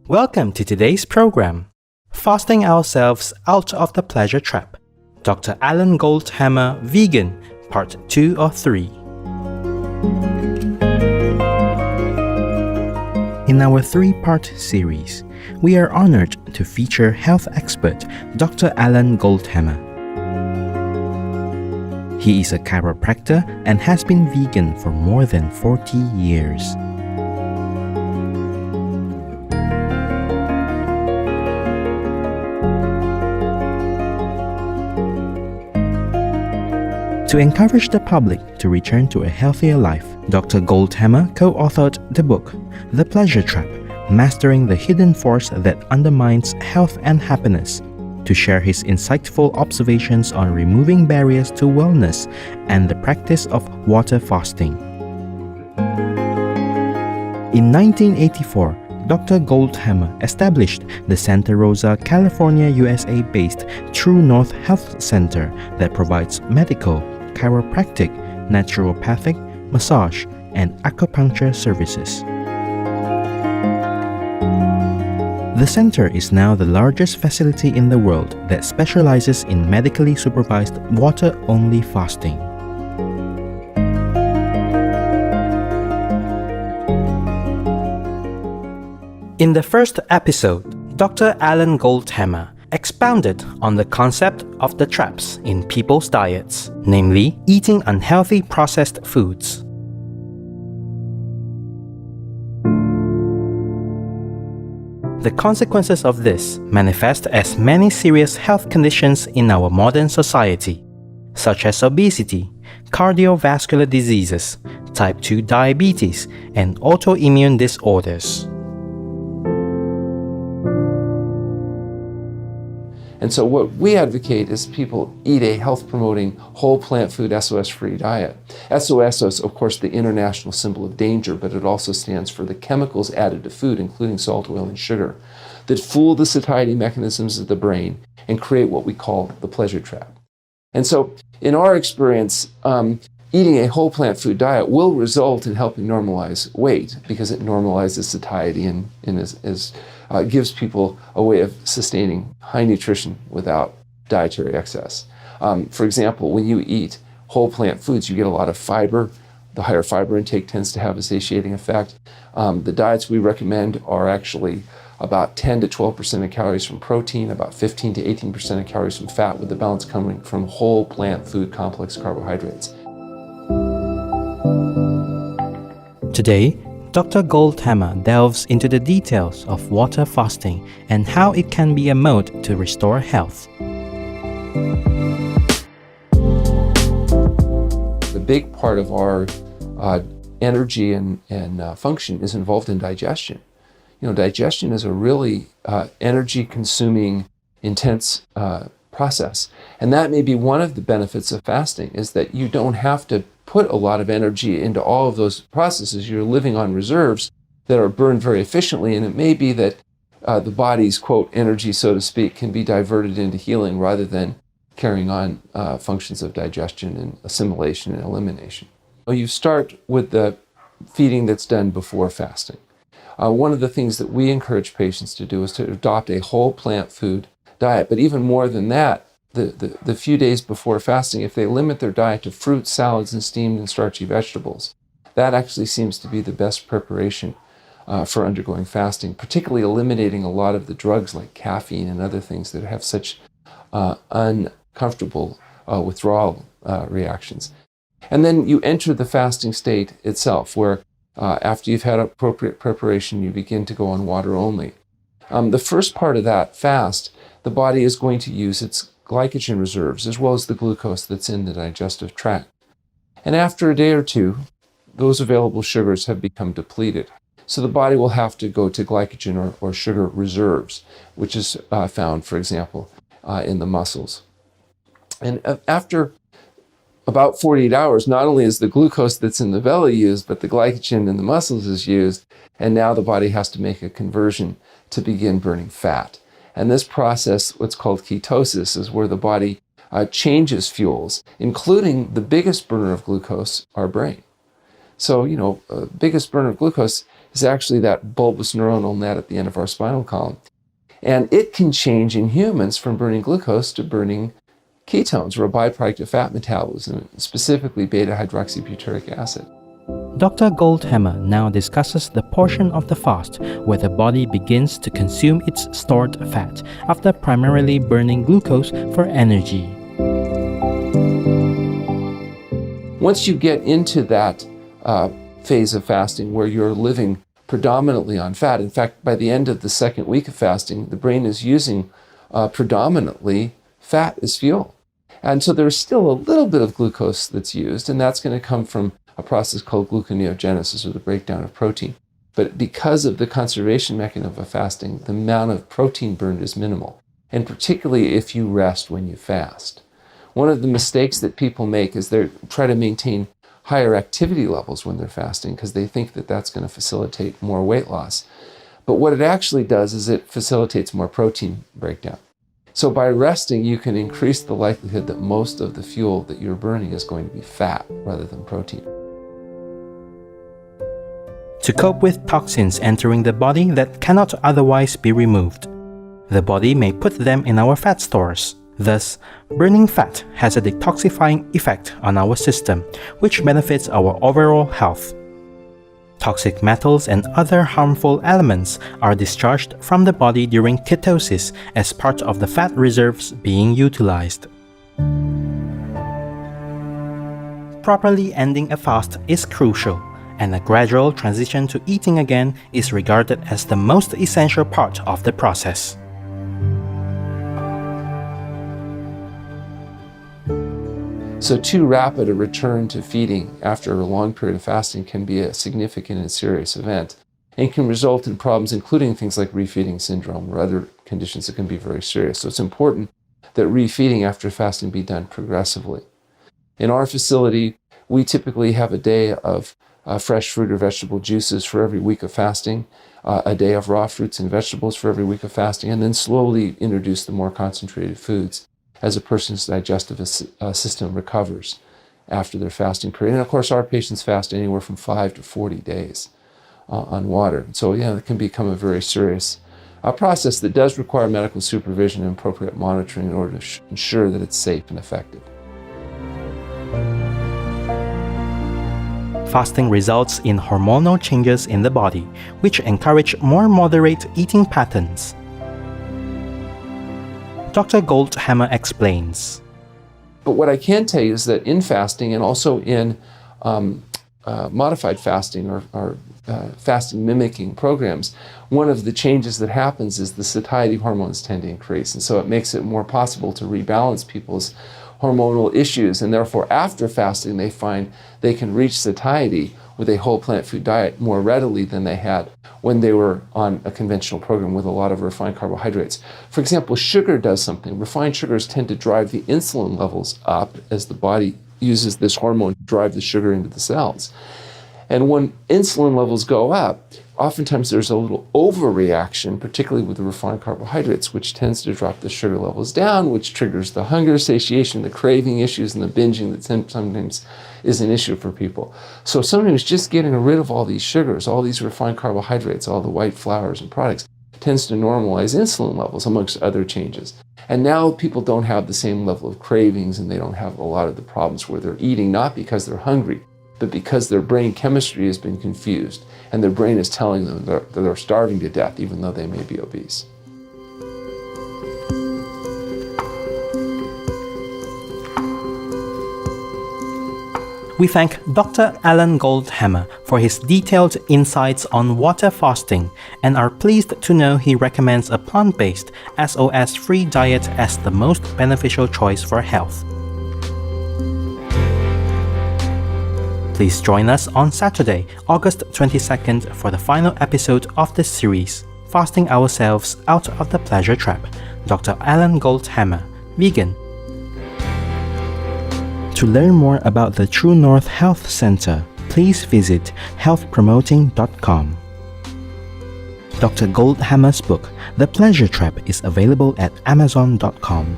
Welcome to today's program, Fasting Ourselves Out of the Pleasure Trap, Dr. Alan Goldhamer, Vegan, Part 2 or 3. In our three-part series, we are honored to feature health expert Dr. Alan Goldhamer. He is a chiropractor and has been vegan for more than 40 years. To encourage the public to return to a healthier life, Dr. Goldhamer co-authored the book, The Pleasure Trap, Mastering the Hidden Force That Undermines Health and Happiness, to share his insightful observations on removing barriers to wellness and the practice of water fasting. In 1984, Dr. Goldhamer established the Santa Rosa, California, USA-based True North Health Center that provides medical, chiropractic, naturopathic, massage, and acupuncture services. The center is now the largest facility in the world that specializes in medically supervised water-only fasting. In the first episode, Dr. Alan Goldhamer expounded on the concept of the traps in people's diets, namely eating unhealthy processed foods. The consequences of this manifest as many serious health conditions in our modern society, such as obesity, cardiovascular diseases, type 2 diabetes, and autoimmune disorders. And so what we advocate is people eat a health-promoting, whole plant food, SOS-free diet. SOS is, of course, the international symbol of danger, but it also stands for the chemicals added to food, including salt, oil, and sugar, that fool the satiety mechanisms of the brain and create what we call the pleasure trap. And so, in our experience, eating a whole plant food diet will result in helping normalize weight because it normalizes satiety and gives people a way of sustaining high nutrition without dietary excess. For example, when you eat whole plant foods, you get a lot of fiber. The higher fiber intake tends to have a satiating effect. The diets we recommend are actually about 10 to 12% of calories from protein, about 15 to 18% of calories from fat, with the balance coming from whole plant food complex carbohydrates. Today, Dr. Goldhamer delves into the details of water fasting and how it can be a mode to restore health. The big part of our energy and function is involved in digestion. You know, digestion is a really energy-consuming, intense process. And that may be one of the benefits of fasting, is that you don't have to put a lot of energy into all of those processes. You're living on reserves that are burned very efficiently, and it may be that the body's, quote, energy, so to speak, can be diverted into healing rather than carrying on functions of digestion and assimilation and elimination. Well, you start with the feeding that's done before fasting. One of the things that we encourage patients to do is to adopt a whole plant food diet, but even more than that, the few days before fasting, if they limit their diet to fruits, salads, and steamed and starchy vegetables, that actually seems to be the best preparation for undergoing fasting, particularly eliminating a lot of the drugs like caffeine and other things that have such uncomfortable withdrawal reactions. And then you enter the fasting state itself, where after you've had appropriate preparation, you begin to go on water only. The first part of that fast, the body is going to use its glycogen reserves as well as the glucose that's in the digestive tract. And after a day or two, those available sugars have become depleted. So the body will have to go to glycogen or sugar reserves, which is found, for example, in the muscles. And after about 48 hours, not only is the glucose that's in the belly used, but the glycogen in the muscles is used, and now the body has to make a conversion to begin burning fat. And this process, what's called ketosis, is where the body changes fuels, including the biggest burner of glucose, our brain. So, biggest burner of glucose is actually that bulbous neuronal net at the end of our spinal column. And it can change in humans from burning glucose to burning ketones, or a byproduct of fat metabolism, specifically beta-hydroxybutyric acid. Dr. Goldhamer now discusses the portion of the fast where the body begins to consume its stored fat after primarily burning glucose for energy. Once you get into that phase of fasting where you're living predominantly on fat, in fact, by the end of the second week of fasting, the brain is using predominantly fat as fuel. And so there's still a little bit of glucose that's used, and that's going to come from a process called gluconeogenesis, or the breakdown of protein. But because of the conservation mechanism of fasting, the amount of protein burned is minimal, and particularly if you rest when you fast. One of the mistakes that people make is they try to maintain higher activity levels when they're fasting because they think that that's going to facilitate more weight loss. But what it actually does is it facilitates more protein breakdown. So by resting, you can increase the likelihood that most of the fuel that you're burning is going to be fat rather than protein. To cope with toxins entering the body that cannot otherwise be removed, the body may put them in our fat stores. Thus, burning fat has a detoxifying effect on our system, which benefits our overall health. Toxic metals and other harmful elements are discharged from the body during ketosis as part of the fat reserves being utilized. Properly ending a fast is crucial, and a gradual transition to eating again is regarded as the most essential part of the process. So too rapid a return to feeding after a long period of fasting can be a significant and serious event, and can result in problems including things like refeeding syndrome or other conditions that can be very serious. So it's important that refeeding after fasting be done progressively. In our facility, we typically have a day of fresh fruit or vegetable juices for every week of fasting, a day of raw fruits and vegetables for every week of fasting, and then slowly introduce the more concentrated foods as a person's digestive system recovers after their fasting period. And of course, our patients fast anywhere from 5 to 40 days on water. So yeah, it can become a very serious process that does require medical supervision and appropriate monitoring in order to ensure that it's safe and effective. Fasting results in hormonal changes in the body, which encourage more moderate eating patterns. Dr. Goldhamer explains. But what I can tell you is that in fasting and also in modified fasting or fasting mimicking programs, one of the changes that happens is the satiety hormones tend to increase. And so it makes it more possible to rebalance people's hormonal issues. And therefore, after fasting, they find they can reach satiety with a whole plant food diet more readily than they had when they were on a conventional program with a lot of refined carbohydrates. For example, sugar does something. Refined sugars tend to drive the insulin levels up as the body uses this hormone to drive the sugar into the cells. And when insulin levels go up, oftentimes there's a little overreaction, particularly with the refined carbohydrates, which tends to drop the sugar levels down, which triggers the hunger, satiation, the craving issues, and the binging that sometimes is an issue for people. So sometimes just getting rid of all these sugars, all these refined carbohydrates, all the white flours and products, tends to normalize insulin levels, amongst other changes. And now people don't have the same level of cravings, and they don't have a lot of the problems where they're eating, not because they're hungry, but because their brain chemistry has been confused, and their brain is telling them that they're starving to death, even though they may be obese. We thank Dr. Alan Goldhamer for his detailed insights on water fasting and are pleased to know he recommends a plant-based, SOS-free diet as the most beneficial choice for health. Please join us on Saturday, August 22nd for the final episode of this series, Fasting Ourselves Out of the Pleasure Trap, Dr. Alan Goldhamer, vegan. To learn more about the True North Health Center, please visit healthpromoting.com. Dr. Goldhamer's book, The Pleasure Trap, is available at amazon.com.